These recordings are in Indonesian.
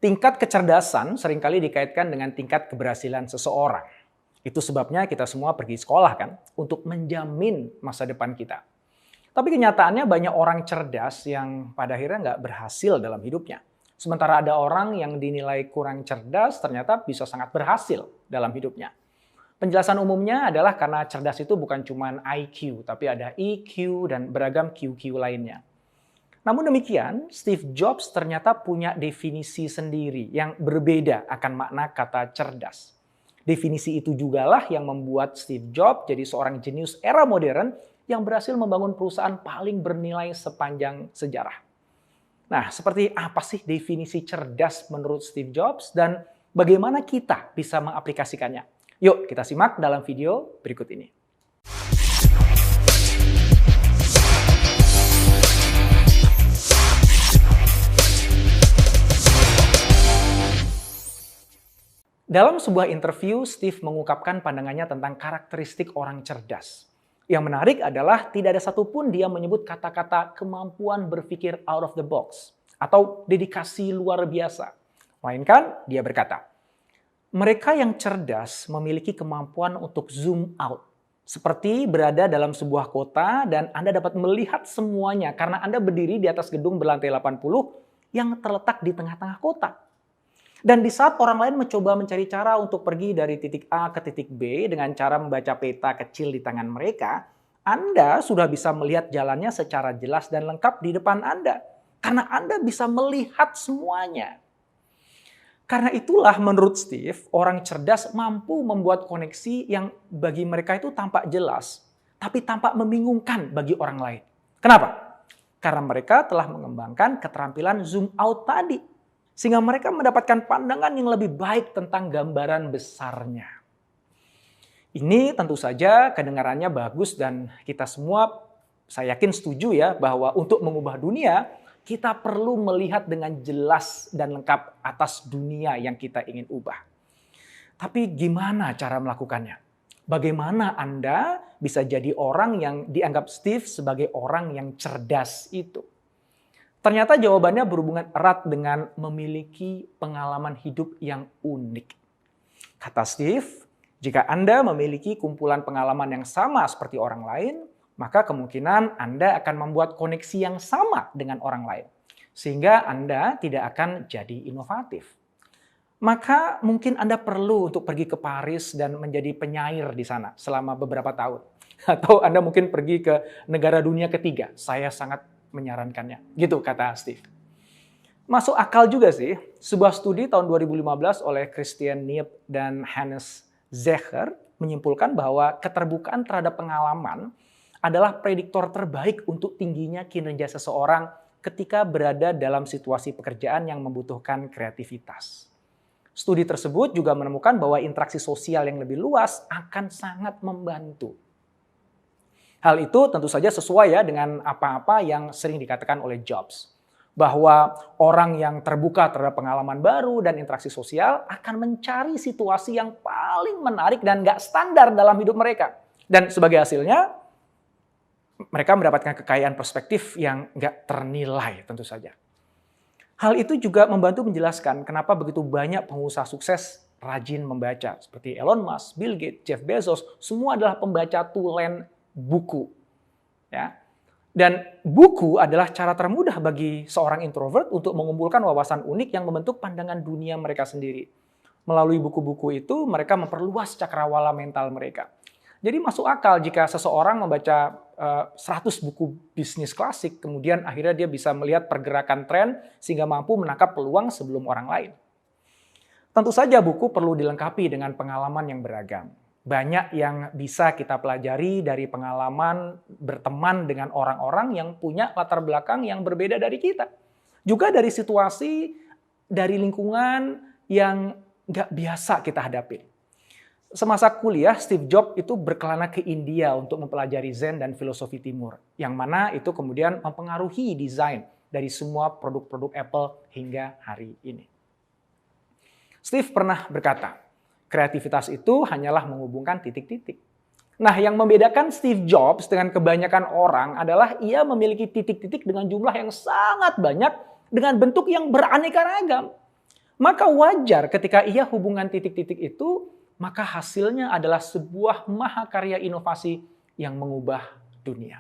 Tingkat kecerdasan seringkali dikaitkan dengan tingkat keberhasilan seseorang. Itu sebabnya kita semua pergi sekolah kan, untuk menjamin masa depan kita. Tapi kenyataannya banyak orang cerdas yang pada akhirnya nggak berhasil dalam hidupnya. Sementara ada orang yang dinilai kurang cerdas ternyata bisa sangat berhasil dalam hidupnya. Penjelasan umumnya adalah karena cerdas itu bukan cuma IQ, tapi ada EQ dan beragam QQ lainnya. Namun demikian, Steve Jobs ternyata punya definisi sendiri yang berbeda akan makna kata cerdas. Definisi itu jugalah yang membuat Steve Jobs jadi seorang jenius era modern yang berhasil membangun perusahaan paling bernilai sepanjang sejarah. Nah, seperti apa sih definisi cerdas menurut Steve Jobs dan bagaimana kita bisa mengaplikasikannya? Yuk kita simak dalam video berikut ini. Dalam sebuah interview, Steve mengungkapkan pandangannya tentang karakteristik orang cerdas. Yang menarik adalah tidak ada satupun dia menyebut kata-kata kemampuan berpikir out of the box atau dedikasi luar biasa. Melainkan dia berkata, mereka yang cerdas memiliki kemampuan untuk zoom out. Seperti berada dalam sebuah kota dan Anda dapat melihat semuanya karena Anda berdiri di atas gedung berlantai 80 yang terletak di tengah-tengah kota. Dan di saat orang lain mencoba mencari cara untuk pergi dari titik A ke titik B dengan cara membaca peta kecil di tangan mereka, Anda sudah bisa melihat jalannya secara jelas dan lengkap di depan Anda. Karena Anda bisa melihat semuanya. Karena itulah menurut Steve, orang cerdas mampu membuat koneksi yang bagi mereka itu tampak jelas, tapi tampak membingungkan bagi orang lain. Kenapa? Karena mereka telah mengembangkan keterampilan zoom out tadi. Sehingga mereka mendapatkan pandangan yang lebih baik tentang gambaran besarnya. Ini tentu saja kedengarannya bagus dan kita semua saya yakin setuju ya bahwa untuk mengubah dunia kita perlu melihat dengan jelas dan lengkap atas dunia yang kita ingin ubah. Tapi gimana cara melakukannya? Bagaimana Anda bisa jadi orang yang dianggap Steve sebagai orang yang cerdas itu? Ternyata jawabannya berhubungan erat dengan memiliki pengalaman hidup yang unik. Kata Steve, jika Anda memiliki kumpulan pengalaman yang sama seperti orang lain, maka kemungkinan Anda akan membuat koneksi yang sama dengan orang lain. Sehingga Anda tidak akan jadi inovatif. Maka mungkin Anda perlu untuk pergi ke Paris dan menjadi penyair di sana selama beberapa tahun. Atau Anda mungkin pergi ke negara dunia ketiga. Saya sangat menyarankannya. Gitu kata Steve. Masuk akal juga sih. Sebuah studi tahun 2015 oleh Christian Neep dan Hannes Zecher menyimpulkan bahwa keterbukaan terhadap pengalaman adalah prediktor terbaik untuk tingginya kinerja seseorang ketika berada dalam situasi pekerjaan yang membutuhkan kreativitas. Studi tersebut juga menemukan bahwa interaksi sosial yang lebih luas akan sangat membantu. Hal itu tentu saja sesuai ya dengan apa-apa yang sering dikatakan oleh Jobs. Bahwa orang yang terbuka terhadap pengalaman baru dan interaksi sosial akan mencari situasi yang paling menarik dan gak standar dalam hidup mereka. Dan sebagai hasilnya, mereka mendapatkan kekayaan perspektif yang gak ternilai tentu saja. Hal itu juga membantu menjelaskan kenapa begitu banyak pengusaha sukses rajin membaca. Seperti Elon Musk, Bill Gates, Jeff Bezos, semua adalah pembaca tulen buku. Ya. Dan buku adalah cara termudah bagi seorang introvert untuk mengumpulkan wawasan unik yang membentuk pandangan dunia mereka sendiri. Melalui buku-buku itu, mereka memperluas cakrawala mental mereka. Jadi masuk akal jika seseorang membaca 100 buku bisnis klasik, kemudian akhirnya dia bisa melihat pergerakan tren sehingga mampu menangkap peluang sebelum orang lain. Tentu saja buku perlu dilengkapi dengan pengalaman yang beragam. Banyak yang bisa kita pelajari dari pengalaman berteman dengan orang-orang yang punya latar belakang yang berbeda dari kita. Juga dari situasi, dari lingkungan yang nggak biasa kita hadapi. Semasa kuliah, Steve Jobs itu berkelana ke India untuk mempelajari Zen dan filosofi Timur. Yang mana itu kemudian mempengaruhi desain dari semua produk-produk Apple hingga hari ini. Steve pernah berkata, kreativitas itu hanyalah menghubungkan titik-titik. Nah, yang membedakan Steve Jobs dengan kebanyakan orang adalah ia memiliki titik-titik dengan jumlah yang sangat banyak dengan bentuk yang beraneka ragam. Maka wajar ketika ia hubungan titik-titik itu, maka hasilnya adalah sebuah mahakarya inovasi yang mengubah dunia.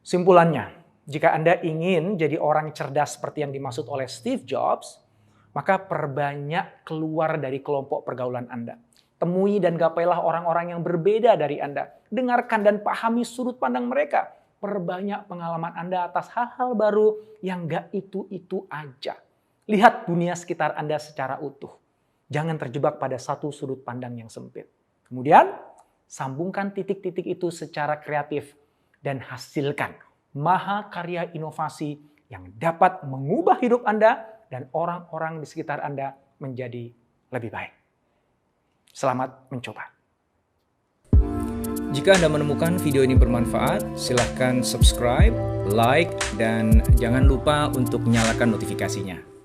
Simpulannya, jika Anda ingin jadi orang cerdas seperti yang dimaksud oleh Steve Jobs, maka perbanyak keluar dari kelompok pergaulan Anda. Temui dan gapailah orang-orang yang berbeda dari Anda. Dengarkan dan pahami sudut pandang mereka. Perbanyak pengalaman Anda atas hal-hal baru yang gak itu-itu aja. Lihat dunia sekitar Anda secara utuh. Jangan terjebak pada satu sudut pandang yang sempit. Kemudian, sambungkan titik-titik itu secara kreatif dan hasilkan mahakarya inovasi yang dapat mengubah hidup Anda dan orang-orang di sekitar Anda menjadi lebih baik. Selamat mencoba. Jika Anda menemukan video ini bermanfaat, silahkan subscribe, like, dan jangan lupa untuk nyalakan notifikasinya.